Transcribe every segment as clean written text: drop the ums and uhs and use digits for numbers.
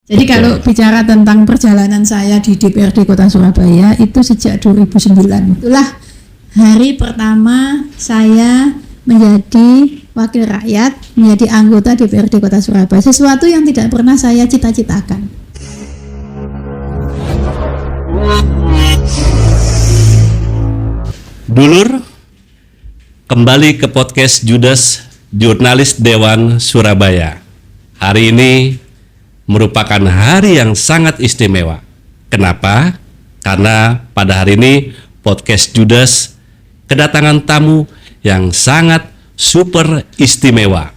Jadi kalau bicara tentang perjalanan saya di DPRD Kota Surabaya itu sejak 2009. Itulah hari pertama saya menjadi wakil rakyat, menjadi anggota DPRD Kota Surabaya. Sesuatu yang tidak pernah saya cita-citakan. Dulur, kembali ke podcast Judas, Jurnalis Dewan Surabaya. Hari ini merupakan hari yang sangat istimewa. Kenapa? Karena pada hari ini podcast Judas kedatangan tamu yang sangat super istimewa.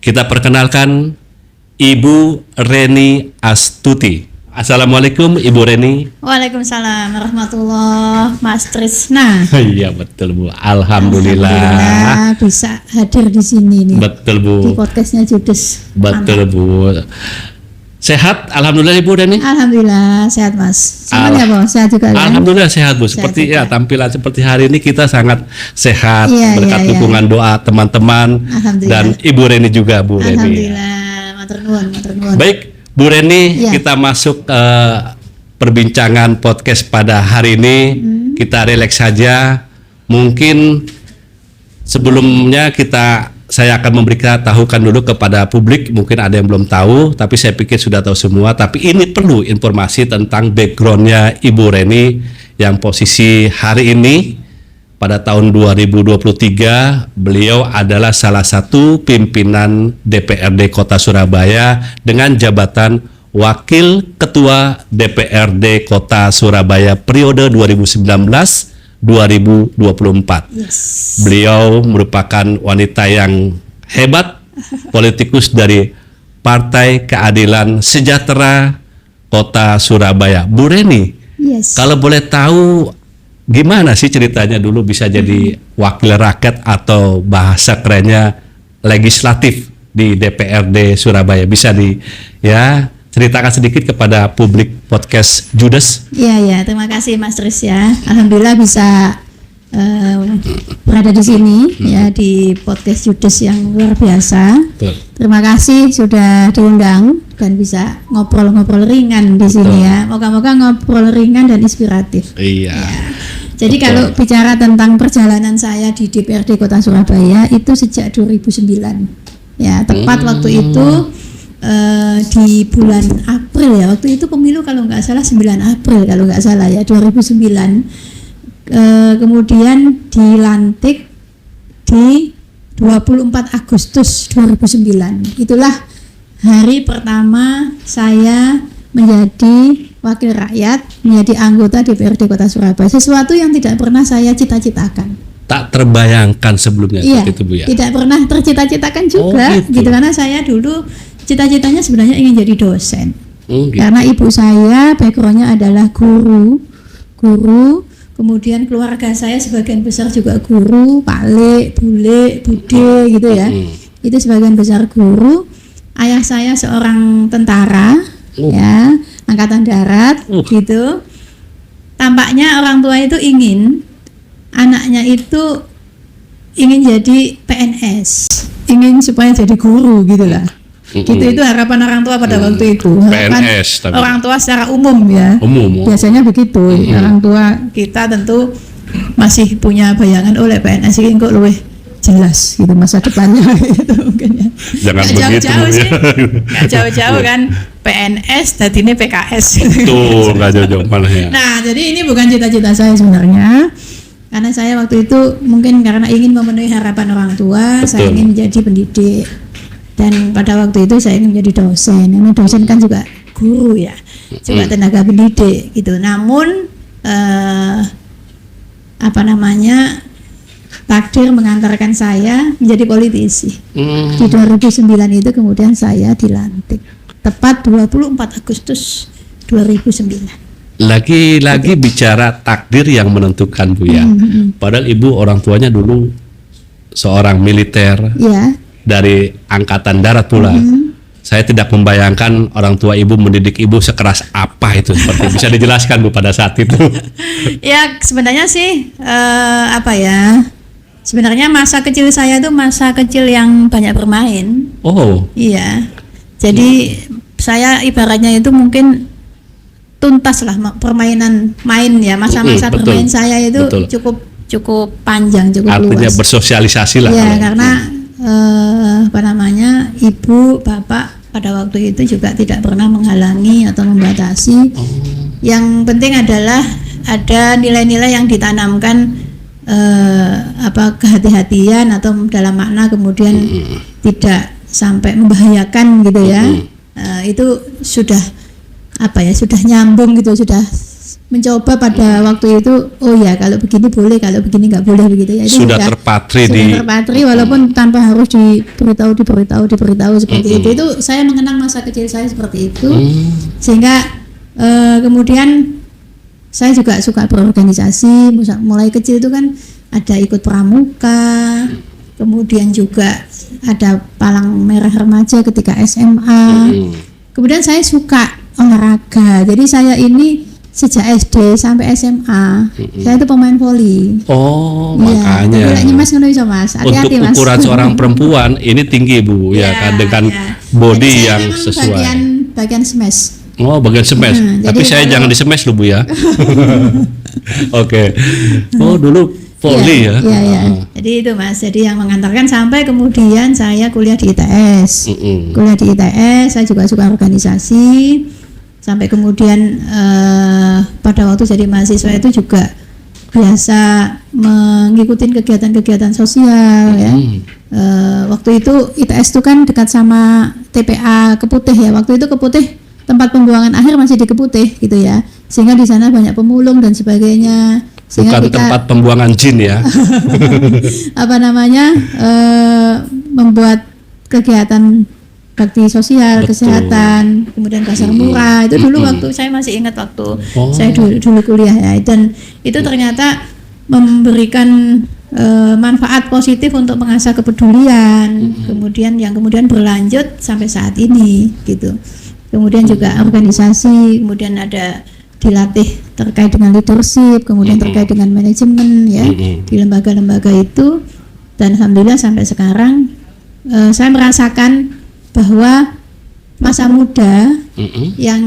Kita perkenalkan Ibu Reni Astuti. Assalamualaikum Ibu Reni. Waalaikumsalam warahmatullahi Mas Trisna. Iya betul Bu. Alhamdulillah bisa hadir di sini nih. Betul Bu. Di podcastnya Judas. Betul Bu. Sehat, alhamdulillah Ibu Reni. Alhamdulillah sehat Mas. Sehat ya Bu, sehat juga kan? Alhamdulillah sehat Bu. Seperti sehat ya tampilan seperti hari ini kita sangat sehat berkat dukungan doa teman-teman dan Ibu Reni juga Bu Reni. Alhamdulillah, matur nuwun. Baik Bu Reni, kita masuk ke perbincangan podcast pada hari ini. Kita rileks saja. Mungkin sebelumnya saya akan memberitahukan dulu kepada publik, mungkin ada yang belum tahu, tapi saya pikir sudah tahu semua. Tapi ini perlu informasi tentang backgroundnya Ibu Reni yang posisi hari ini pada tahun 2023 beliau adalah salah satu pimpinan DPRD Kota Surabaya dengan jabatan Wakil Ketua DPRD Kota Surabaya periode 2019-2024. Yes. Beliau merupakan wanita yang hebat, politikus dari Partai Keadilan Sejahtera Kota Surabaya. Bu Reni, kalau boleh tahu gimana sih ceritanya dulu bisa jadi wakil rakyat atau bahasa kerennya legislatif di DPRD Surabaya? Bisa ceritakan sedikit kepada publik podcast Judas? Iya, terima kasih Mas Tris ya. Alhamdulillah bisa berada di sini ya di podcast Judas yang luar biasa. Betul. Terima kasih sudah diundang dan bisa ngobrol-ngobrol ringan di sini ya. Moga-moga ngobrol ringan dan inspiratif. Iya. Ya. Jadi kalau bicara tentang perjalanan saya di DPRD Kota Surabaya itu sejak 2009. Ya, tepat waktu itu di bulan April ya. Waktu itu pemilu kalau nggak salah 9 April kalau nggak salah ya 2009. Kemudian dilantik di 24 Agustus 2009. Itulah hari pertama saya menjadi wakil rakyat, menjadi anggota DPRD Kota Surabaya. Sesuatu yang tidak pernah saya cita-citakan. Tak terbayangkan sebelumnya seperti itu Bu ya? Tidak pernah tercita-citakan juga, gitu. Karena saya dulu cita-citanya sebenarnya ingin jadi dosen. Gitu. Karena ibu saya backgroundnya adalah guru, kemudian keluarga saya sebagian besar juga guru, Pak, Bule, Bude gitu ya. Itu sebagian besar guru. Ayah saya seorang tentara, ya, angkatan darat, gitu. Tampaknya orang tua itu ingin anaknya itu ingin jadi PNS, ingin supaya jadi guru gitulah. Gitu itu harapan orang tua pada waktu itu. Harapan PNS, orang tua secara umum ya. Biasanya begitu. Orang tua kita tentu masih punya bayangan oleh PNS ini kok lebih jelas gitu masa depannya gitu mungkin ya. Jangan jauh-jauh sih. Gak jauh-jauh kan PNS dan ini PKS. Betul, nggak jauh-jauh malah ya. Nah, jadi ini bukan cita-cita saya sebenarnya. Karena saya waktu itu mungkin karena ingin memenuhi harapan orang tua, saya ingin menjadi pendidik. Dan pada waktu itu saya ingin menjadi dosen. Ini dosen kan juga guru ya, juga tenaga pendidik gitu. Namun takdir mengantarkan saya menjadi politisi. Di 2009 itu kemudian saya dilantik. Tepat 24 Agustus 2009. Lagi-lagi bicara takdir yang menentukan Bu ya. Padahal Ibu orang tuanya dulu seorang militer. Ya. Dari angkatan darat pula. Saya tidak membayangkan orang tua Ibu mendidik Ibu sekeras apa itu. Seperti bisa dijelaskan Bu pada saat itu. Ya sebenarnya sih sebenarnya masa kecil saya itu masa kecil yang banyak bermain. Oh. Iya. Jadi saya ibaratnya itu mungkin tuntas lah permainan main ya, masa-masa bermain saya itu cukup panjang, cukup artinya luas. Bersosialisasi lah. Ya, karena ibu, bapak pada waktu itu juga tidak pernah menghalangi atau membatasi. Yang penting adalah ada nilai-nilai yang ditanamkan, kehati-hatian atau dalam makna kemudian tidak sampai membahayakan gitu ya. Itu sudah sudah nyambung gitu, sudah mencoba pada waktu itu. Oh ya, kalau begini boleh, kalau begini nggak boleh begitu ya. Itu sudah terpatri walaupun tanpa harus diberitahu seperti itu. Itu saya mengenang masa kecil saya seperti itu. Sehingga kemudian saya juga suka berorganisasi. Mulai kecil itu kan ada ikut pramuka, kemudian juga ada palang merah remaja ketika SMA. Kemudian saya suka olahraga. Jadi saya ini sejak SD sampai SMA, saya itu pemain voli. Oh, makanya. Mas, hati-hati, untuk ukuran seorang perempuan ini tinggi, Bu, ya kan, dengan body yang sesuai. Bagian smash. Oh, bagian smash. Tapi saya jangan di smash loh, Bu ya. Oke. Oh, dulu voli ya. Iya. Jadi itu Mas, jadi yang mengantarkan sampai kemudian saya kuliah di ITS. Kuliah di ITS, saya juga suka organisasi. Sampai kemudian pada waktu jadi mahasiswa itu juga biasa mengikuti kegiatan-kegiatan sosial ya. Waktu itu ITS itu kan dekat sama TPA Keputih ya. Waktu itu Keputih tempat pembuangan akhir masih di Keputih gitu ya. Sehingga di sana banyak pemulung dan sebagainya. Sehingga bukan tempat pembuangan jin ya. Membuat kegiatan bakti sosial, kesehatan, kemudian pasar murah. Itu dulu waktu saya masih ingat waktu saya dulu kuliah ya. Dan itu ternyata memberikan manfaat positif untuk mengasah kepedulian. Kemudian berlanjut sampai saat ini gitu. Kemudian juga organisasi, kemudian ada dilatih terkait dengan leadership, kemudian terkait dengan manajemen ya di lembaga-lembaga itu. Dan alhamdulillah sampai sekarang saya merasakan bahwa masa muda yang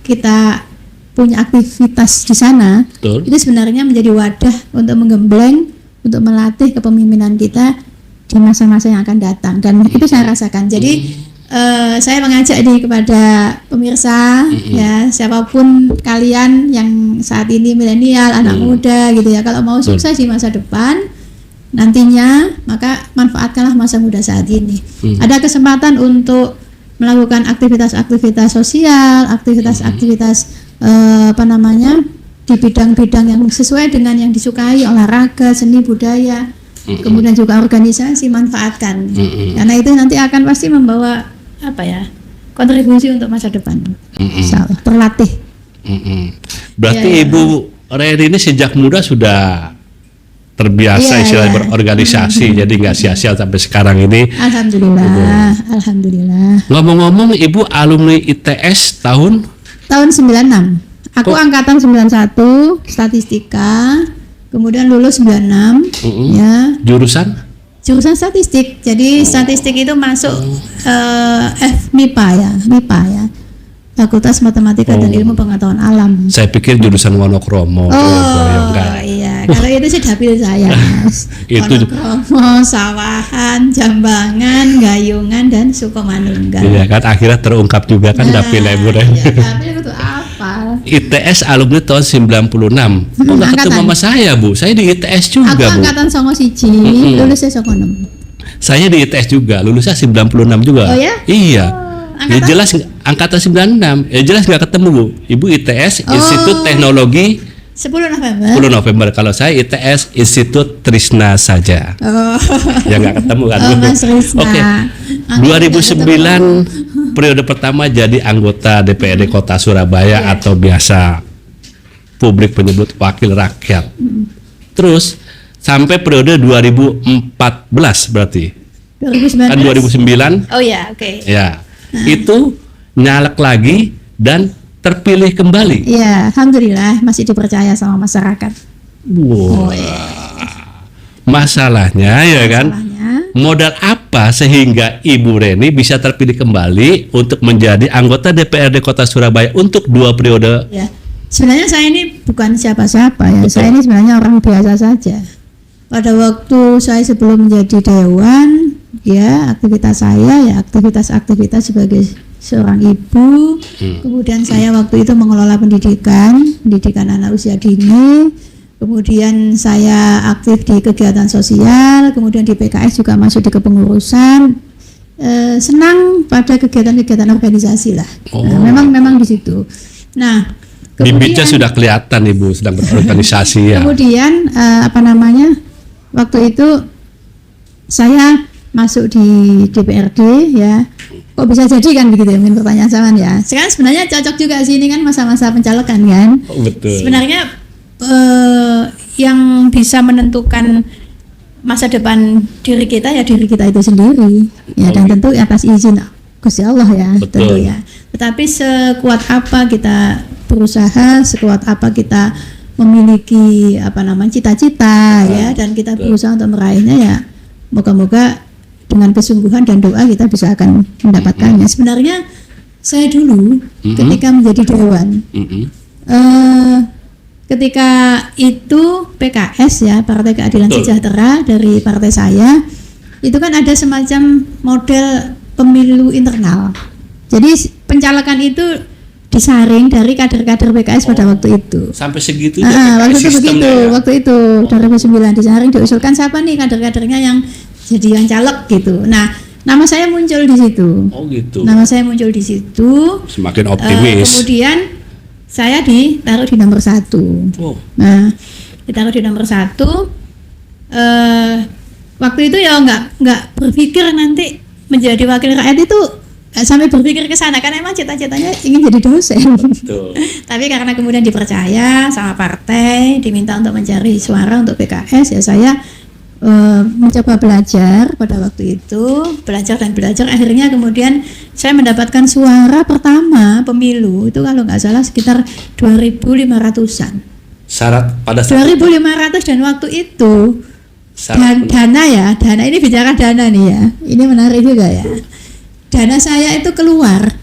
kita punya aktivitas di sana itu sebenarnya menjadi wadah untuk menggembleng, untuk melatih kepemimpinan kita di masa-masa yang akan datang. Dan itu saya rasakan. Jadi saya mengajak ini kepada pemirsa ya, siapapun kalian yang saat ini milenial, anak muda gitu ya, kalau mau sukses di masa depan nantinya, maka manfaatkanlah masa muda saat ini. Ada kesempatan untuk melakukan aktivitas-aktivitas sosial, aktivitas-aktivitas di bidang-bidang yang sesuai dengan yang disukai, olahraga, seni, budaya, kemudian juga organisasi, manfaatkan. Karena itu nanti akan pasti membawa kontribusi untuk masa depan. Insyaallah, terlatih. Berarti Ibu Reri ini sejak muda sudah terbiasa istilahnya berorganisasi, jadi nggak sia-sia sampai sekarang ini. Alhamdulillah. Ngomong-ngomong, Ibu alumni ITS tahun 96. Aku angkatan 91 statistika, kemudian lulus 96 ya. Jurusan statistik. Jadi statistik itu masuk MIPA ya. Fakultas Matematika dan Ilmu Pengetahuan Alam. Saya pikir jurusan Wonokromo. Iya, kalau itu sih dapil saya, Mas. Wonokromo, Sawahan, Jambangan, Gayungan, dan Sukomanunggal. Iya kan, akhirnya terungkap juga kan dapil Ibu. Iya, dapil itu apa? ITS alumni tahun 96. Oh, nggak ketemu sama saya, Bu. Saya di ITS juga, Bu. Aku angkatan 91, lulusnya 96. Saya di ITS juga, lulusnya 96 juga. Oh ya? Iya. Ya jelas angkatan 96. Ya jelas nggak ketemu, Bu. Ibu ITS Institut Teknologi 10 November. 10 November. Kalau saya ITS Institut Trisna saja. Ya nggak ketemu kan, Bu. Oke. 2009 periode pertama jadi anggota DPRD Kota Surabaya atau biasa publik menyebut wakil rakyat. Terus sampai periode 2014 berarti. 2019. Kan 2009. Oh ya, oke. Ya. Itu nyalek lagi dan terpilih kembali. Iya, alhamdulillah masih dipercaya sama masyarakat. Wow. Masalahnya ya kan, modal apa sehingga Ibu Reni bisa terpilih kembali untuk menjadi anggota DPRD Kota Surabaya untuk 2 periode? Ya, sebenarnya saya ini bukan siapa-siapa ya. Betul. Saya ini sebenarnya orang biasa saja. Pada waktu saya sebelum menjadi dewan, ya aktivitas saya ya aktivitas sebagai seorang ibu. Kemudian saya waktu itu mengelola pendidikan anak usia dini. Kemudian saya aktif di kegiatan sosial, kemudian di PKS juga masuk di kepengurusan. Senang pada kegiatan-kegiatan organisasi lah. Nah, memang di situ. Nah, bibitnya sudah kelihatan Ibu sedang berorganisasi ya. Kemudian waktu itu saya masuk di DPRD ya. Kok bisa jadi kan begitu ya, mungkin pertanyaan sama ya. Sekarang sebenarnya cocok juga sih, ini kan masa-masa pencalekan kan. Betul. Sebenarnya yang bisa menentukan masa depan diri kita ya diri kita itu sendiri ya, dan tentu atas izin Gusti Allah ya. Betul. Tentu ya. Tetapi sekuat apa kita berusaha, sekuat apa kita memiliki cita-cita ya, dan kita berusaha untuk meraihnya ya, moga-moga dengan kesungguhan dan doa kita bisa akan mendapatkannya. Sebenarnya saya dulu ketika menjadi dewan, ketika itu PKS ya, Partai Keadilan Sejahtera dari partai saya, itu kan ada semacam model pemilu internal. Jadi pencalekan itu disaring dari kader-kader PKS pada waktu itu. Sampai segitu waktu itu begitu, ya? Waktu itu 2009 disaring, diusulkan siapa nih kader-kadernya yang jadi yang caleg gitu. Nah, nama saya muncul di situ. Oh gitu. Nama saya muncul di situ. Semakin optimis. Kemudian saya ditaruh di nomor 1. Nah, ditaruh di nomor 1. Waktu itu ya nggak berpikir nanti menjadi wakil rakyat itu, sampai berpikir ke sana, karena emang cita-citanya ingin jadi dosen. Tapi karena kemudian dipercaya sama partai, diminta untuk mencari suara untuk PKS, ya saya mencoba belajar pada waktu itu, belajar, akhirnya kemudian saya mendapatkan suara pertama pemilu itu kalau nggak salah sekitar 2.500-an. Syarat pada saat 2.500, dan waktu itu dana ini bicara dana nih ya, ini menarik juga ya. Dana saya itu keluar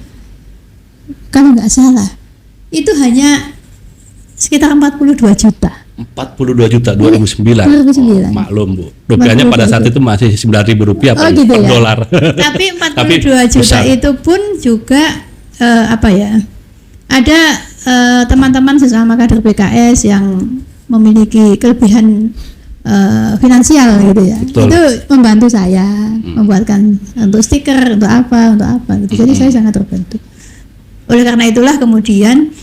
kalau nggak salah itu hanya sekitar 42 juta. 42 juta 2009. Maklum Bu. Rupiahnya pada saat itu masih 9.000 rupiah per gitu ya? dolar. Tapi 42 juta besar. Itu pun juga ada teman-teman sesama kader PKS yang memiliki kelebihan finansial gitu ya. Betul. Itu membantu saya membuatkan untuk stiker, untuk apa gitu. Jadi saya sangat terbantu. Oleh karena itulah kemudian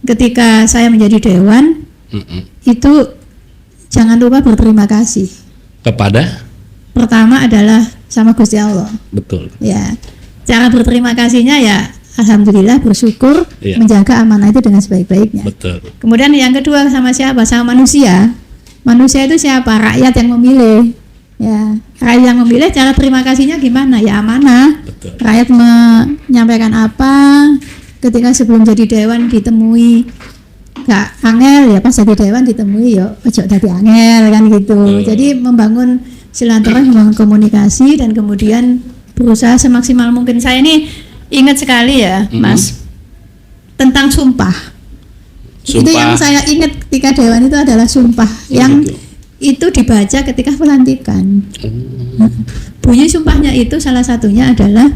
ketika saya menjadi dewan, itu jangan lupa berterima kasih kepada, pertama adalah sama Gusti Allah. Betul. Ya, cara berterima kasihnya ya alhamdulillah, bersyukur, menjaga amanah itu dengan sebaik-baiknya. Betul. Kemudian yang kedua sama siapa? Sama manusia. Manusia itu siapa? Rakyat yang memilih. Ya, rakyat yang memilih, cara terima kasihnya gimana? Ya amanah. Betul. Rakyat menyampaikan apa, ketika sebelum jadi dewan ditemui gak angel ya, pas jadi dewan ditemui ya ojo dadi angel kan gitu. Jadi membangun silaturahmi, membangun komunikasi, dan kemudian berusaha semaksimal mungkin. Saya ini ingat sekali ya Mas, tentang sumpah. Itu yang saya ingat ketika dewan itu adalah sumpah yang itu dibaca ketika pelantikan. Bunyi sumpahnya itu salah satunya adalah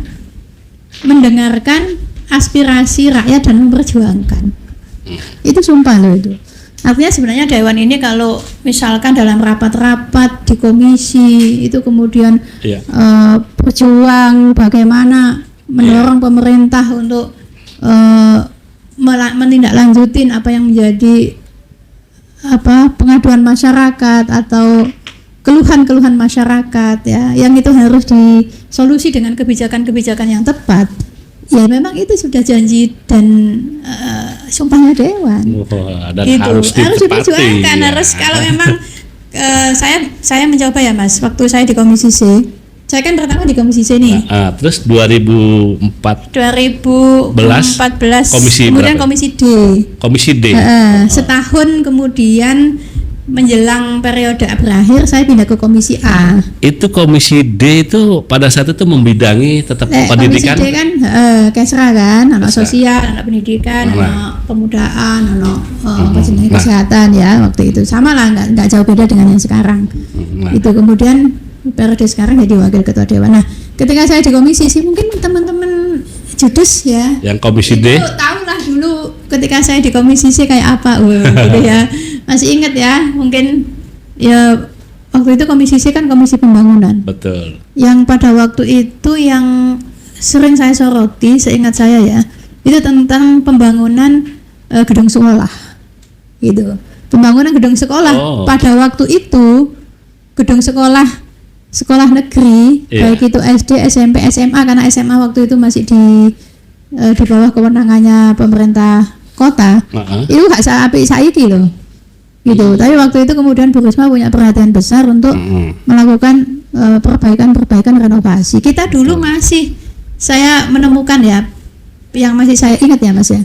mendengarkan aspirasi rakyat dan memperjuangkan. Itu sumpah loh itu. Artinya sebenarnya dewan ini kalau misalkan dalam rapat-rapat di komisi itu kemudian berjuang bagaimana mendorong pemerintah untuk menindaklanjutin apa yang menjadi pengaduan masyarakat atau keluhan-keluhan masyarakat ya, yang itu harus disolusi dengan kebijakan-kebijakan yang tepat. Ya memang itu sudah janji dan sumpahnya dewan. Dan gitu. harus diperjuangkan ya. Harus kalau memang saya mencoba ya Mas, waktu saya di Komisi C. Saya kan pertama di Komisi C nih. Terus 2014 komisi kemudian berapa? Komisi D. Komisi D. Setahun kemudian menjelang periode berakhir saya pindah ke komisi A. Itu komisi D itu pada saat itu membidangi tetap pendidikan. Komisi D kan Kesra kan, anak sosial, anak pendidikan, anak pemudaan, anak kesehatan ya waktu itu. Sama lah, nggak jauh beda dengan yang sekarang. Itu kemudian periode sekarang jadi wakil ketua dewan. Nah, ketika saya di komisi C, mungkin teman-teman judes ya. Yang komisi D. Tahu lah dulu ketika saya di komisi C kayak apa, gitu ya. Masih ingat ya, mungkin ya waktu itu komisi C kan komisi pembangunan. Betul. Yang pada waktu itu yang sering saya soroti, seingat saya ya, itu tentang pembangunan gedung sekolah, gitu. Pembangunan gedung sekolah pada waktu itu gedung sekolah negeri, baik itu SD, SMP, SMA, karena SMA waktu itu masih di bawah kewenangannya pemerintah kota. Itu gak sampai saiki loh. Gitu. Tapi waktu itu kemudian Bu Risma punya perhatian besar untuk melakukan perbaikan renovasi. Kita dulu masih, saya menemukan ya, yang masih saya ingat ya Mas ya,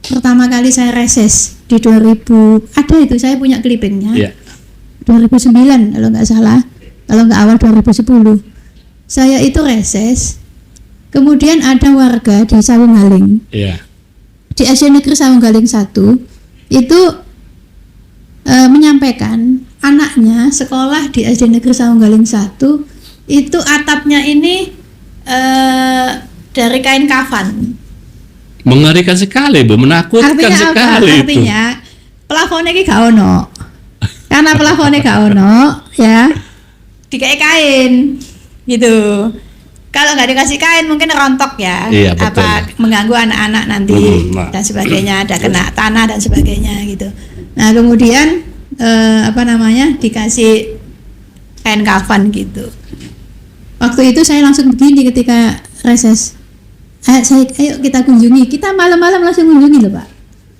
pertama kali saya reses di 2000, ada itu saya punya clippingnya, 2009 kalau nggak salah, kalau nggak awal 2010 saya itu reses. Kemudian ada warga di Sawunggaling, di SD Negeri Sawunggaling 1 itu menyampaikan anaknya sekolah di SD Negeri Sawunggaling 1 itu atapnya ini dari kain kafan. Mengerikan sekali, Bu, menakutkan sekali. Artinya plafonnya ini gak ono. Karena plafonnya gak ono ya, dikasih kain gitu. Kalau nggak dikasih kain mungkin rontok ya, apa mengganggu anak-anak nanti dan sebagainya, ada kena tanah dan sebagainya gitu. Nah kemudian dikasih kain kafan gitu. Waktu itu saya langsung begini ketika reses, ayo kita kunjungi, kita malam-malam langsung kunjungi loh Pak.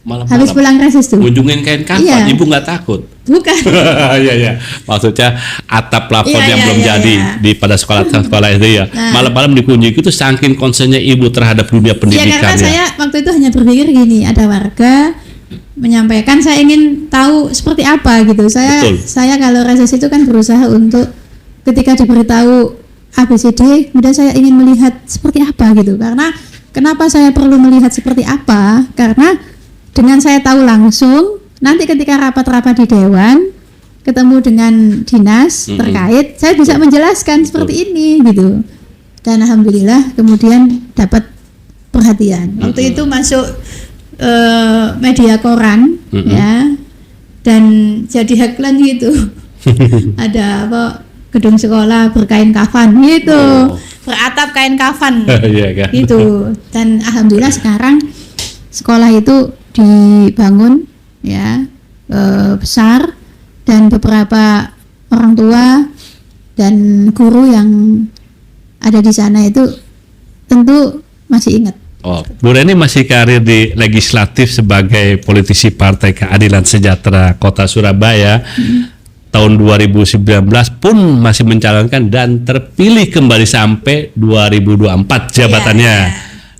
Malam-malam. Habis pulang reses tuh. Kunjungin kain kafan, Ibu nggak takut? Bukan. Iya. Maksudnya atap plafon yang belum jadi di pada sekolah itu ya. Malam-malam dikunjungi itu saking concernnya Ibu terhadap dunia pendidikan. Iya, karena saya waktu itu hanya berpikir gini, ada warga menyampaikan saya ingin tahu seperti apa gitu. Saya kalau reses itu kan berusaha untuk ketika diberitahu ABCD, kemudian saya ingin melihat seperti apa gitu. Karena kenapa saya perlu melihat seperti apa? Karena dengan saya tahu langsung, nanti ketika rapat-rapat di dewan, ketemu dengan dinas terkait, saya bisa menjelaskan seperti ini gitu. Dan alhamdulillah kemudian dapat perhatian. Waktu itu masuk media koran ya, dan jadi headline gitu. Ada apa, gedung sekolah berkain kafan gitu, beratap kain kafan gitu. Dan alhamdulillah sekarang sekolah itu dibangun ya, besar, dan beberapa orang tua dan guru yang ada di sana itu tentu masih ingat. Bu Reni masih karir di legislatif sebagai politisi Partai Keadilan Sejahtera Kota Surabaya. Tahun 2019 pun masih mencalonkan dan terpilih kembali sampai 2024 jabatannya.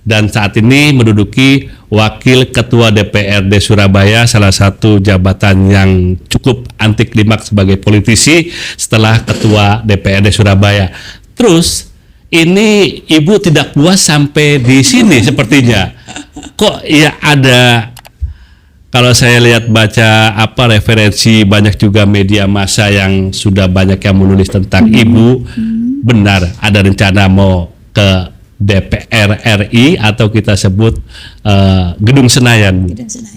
Dan saat ini menduduki Wakil Ketua DPRD Surabaya, salah satu jabatan yang cukup anti klimaks sebagai politisi setelah Ketua DPRD Surabaya. Terus ini Ibu tidak puas sampai di sini sepertinya. Kok ya ada, kalau saya lihat baca referensi banyak juga media massa yang sudah banyak yang menulis tentang Ibu, benar ada rencana mau ke DPR RI atau kita sebut Gedung Senayan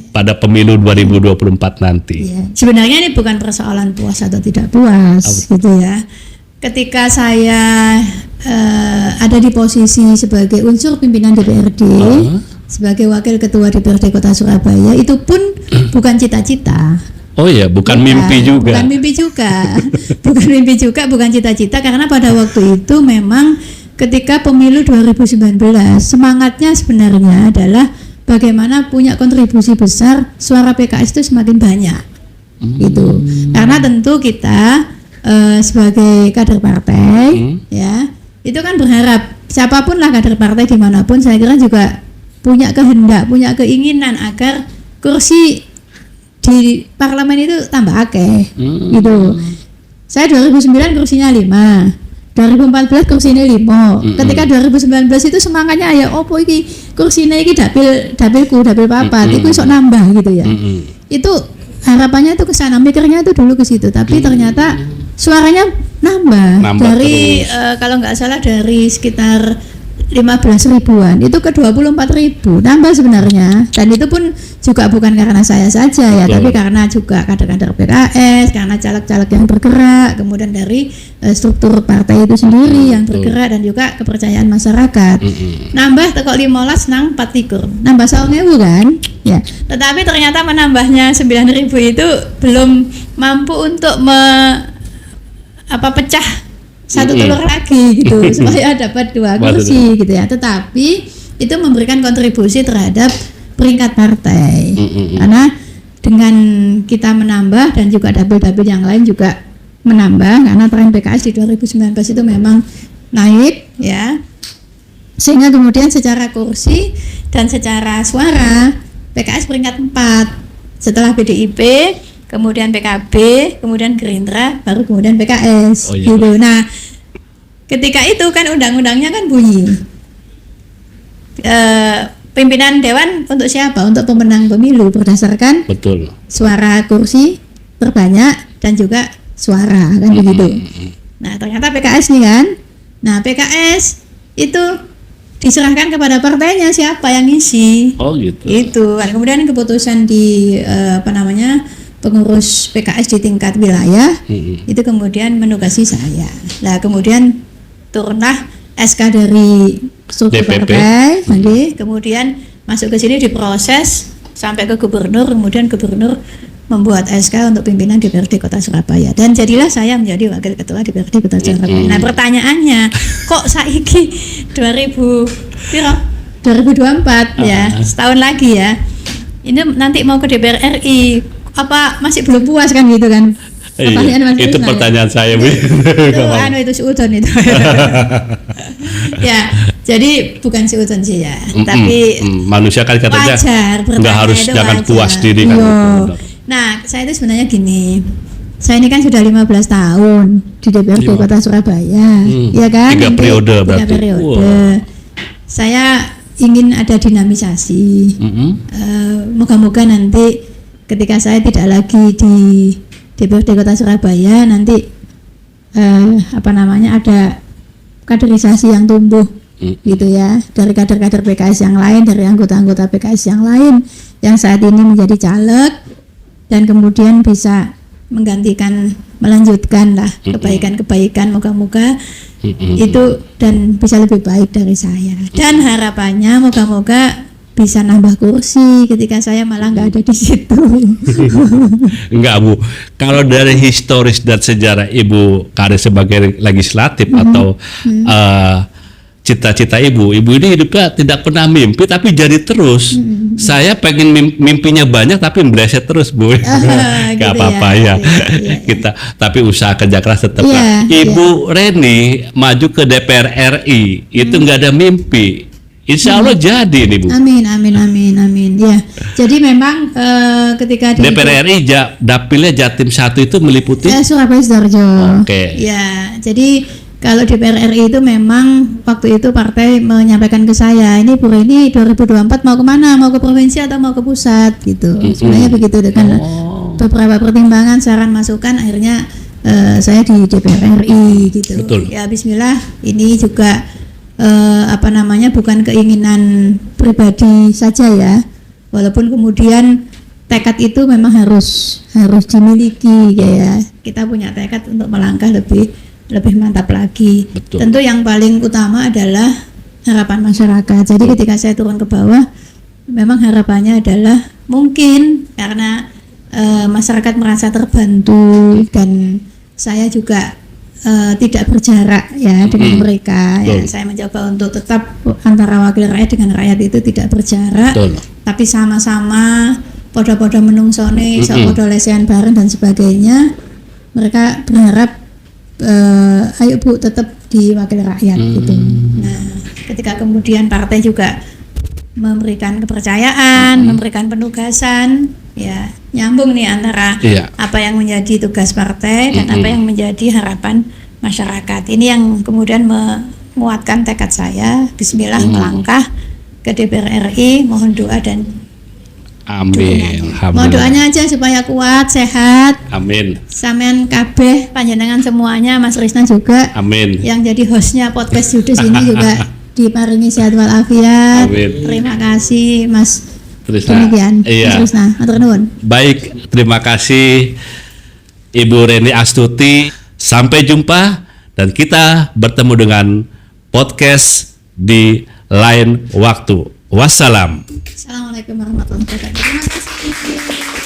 pada pemilu 2024 nanti. Ya, sebenarnya ini bukan persoalan puas atau tidak puas gitu ya. Ketika saya ada di posisi sebagai unsur pimpinan DPRD, sebagai wakil ketua DPRD Kota Surabaya, itu pun bukan cita-cita. Bukan mimpi juga. Bukan mimpi juga. Bukan mimpi juga, bukan cita-cita, karena pada waktu itu memang ketika pemilu 2019 semangatnya sebenarnya adalah bagaimana punya kontribusi besar, suara PKS itu semakin banyak. Gitu. Karena tentu kita sebagai kader partai ya, itu kan berharap siapapun lah kader partai dimanapun, saya kira juga punya kehendak, punya keinginan agar kursi di parlemen itu tambah akeh gitu. Saya 2009 kursinya 5, 2014 kursinya 5. Ketika 2019 itu semangatnya ya opo iki kursinya iki dapilku dapil papat, itu sok nambah gitu ya. Itu harapannya itu ke sana, mikirnya itu dulu ke situ, tapi ternyata suaranya nambah dari kalau nggak salah dari sekitar 15 ribuan itu ke 24 ribu nambah sebenarnya, dan itu pun juga bukan karena saya saja ya, tapi karena juga kader-kader PKS, karena caleg-caleg yang bergerak, kemudian dari struktur partai itu sendiri yang bergerak, dan juga kepercayaan masyarakat. Nambah teko 15 nang 4 nambah 9.000 kan ya, tetapi ternyata menambahnya 9.000 itu belum mampu untuk pecah satu telur lagi gitu supaya dapat 2 kursi gitu ya, tetapi itu memberikan kontribusi terhadap peringkat partai karena dengan kita menambah dan juga dapil-dapil yang lain juga menambah, karena tren PKS di 2019 itu memang naik ya, sehingga kemudian secara kursi dan secara suara PKS peringkat 4 setelah PDIP, kemudian PKB, kemudian Gerindra, baru kemudian PKS gitu. Nah, ketika itu kan undang-undangnya kan bunyi pimpinan dewan untuk siapa? Untuk pemenang pemilu berdasarkan suara kursi terbanyak dan juga suara kan begitu. Nah, ternyata PKS nih kan. Nah, PKS itu diserahkan kepada partainya siapa yang ngisi. Itu kan kemudian keputusan di pengurus PKS di tingkat wilayah itu kemudian menugasi saya. Nah, kemudian turunlah SK dari struktur partai, kemudian masuk ke sini diproses sampai ke gubernur, kemudian gubernur membuat SK untuk pimpinan DPRD Kota Surabaya, dan jadilah saya menjadi wakil ketua DPRD Kota Surabaya. Nah, pertanyaannya kok saiki 2024 ya, setahun lagi ya, ini nanti mau ke DPR RI, apa masih belum puas kan gitu kan? Itu pertanyaan saya, Bu. Itu seudon itu. Ya, jadi bukan seudon sih ya, tapi manusia kan katanya nggak harus jangan puas diri kan. Nah, saya itu sebenarnya gini. Saya ini kan sudah 15 tahun di DPRD Kota Surabaya, ya kan? 3 periode berarti. 3 periode. Saya ingin ada dinamisasi. Moga-moga nanti ketika saya tidak lagi di DPRD Kota Surabaya nanti ada kaderisasi yang tumbuh gitu ya, dari kader-kader PKS yang lain, dari anggota-anggota PKS yang lain yang saat ini menjadi caleg, dan kemudian bisa menggantikan, melanjutkan lah kebaikan-kebaikan, moga-moga itu dan bisa lebih baik dari saya, dan harapannya moga-moga bisa nambah kursi ketika saya malah nggak ada di situ. Enggak, Bu. Kalau dari historis dan sejarah Ibu karir sebagai legislatif atau cita-cita Ibu ini hidupnya tidak pernah mimpi tapi jadi terus. Saya pengen mimpinya banyak tapi meleset terus, Bu. Gak apa-apa ya. Kita tapi usaha kerja keras tetap. Ibu Reni maju ke DPR RI itu nggak ada mimpi. Insya Allah jadi nih, Bu. Amin. Ya, jadi memang ketika di DPR RI dapilnya Jatim 1 itu meliputi Surabaya Sidoarjo. Oke. Ya, jadi kalau DPR RI itu memang waktu itu partai menyampaikan ke saya, ini Bu Reni 2024 mau kemana? Mau ke provinsi atau mau ke pusat gitu. Sebenarnya begitu, dengan beberapa pertimbangan, saran, masukan, akhirnya saya di DPR RI gitu. Betul. Ya, bismillah, ini juga bukan keinginan pribadi saja ya, walaupun kemudian tekad itu memang harus dimiliki ya. Kita punya tekad untuk melangkah lebih mantap lagi. Betul. Tentu yang paling utama adalah harapan masyarakat. Jadi ketika saya turun ke bawah, memang harapannya adalah mungkin karena masyarakat merasa terbantu, dan saya juga tidak berjarak ya dengan mereka. Ya, saya mencoba untuk tetap antara wakil rakyat dengan rakyat itu tidak berjarak, tapi sama-sama podo-podo menungsone, podo lesehan bareng dan sebagainya. Mereka berharap ayo Bu tetap di wakil rakyat gitu. Nah, ketika kemudian partai juga memberikan kepercayaan, memberikan penugasan, ya nyambung nih antara apa yang menjadi tugas partai dan apa yang menjadi harapan masyarakat. Ini yang kemudian menguatkan tekad saya. Bismillah melangkah ke DPR RI, mohon doa dan amin. Mohon doanya aja supaya kuat, sehat. Amin. Sampean kabeh panjenengan semuanya, Mas Risna juga. Amin. Yang jadi hostnya podcast Judes ini juga diparingi sehat walafiat. Amin. Terima kasih Mas. Demikian, Mas Risna. Matur nuwun. Baik, terima kasih Ibu Reni Astuti. Sampai jumpa dan kita bertemu dengan podcast di lain waktu. Wassalam. Assalamualaikum warahmatullahi wabarakatuh. Terima kasih.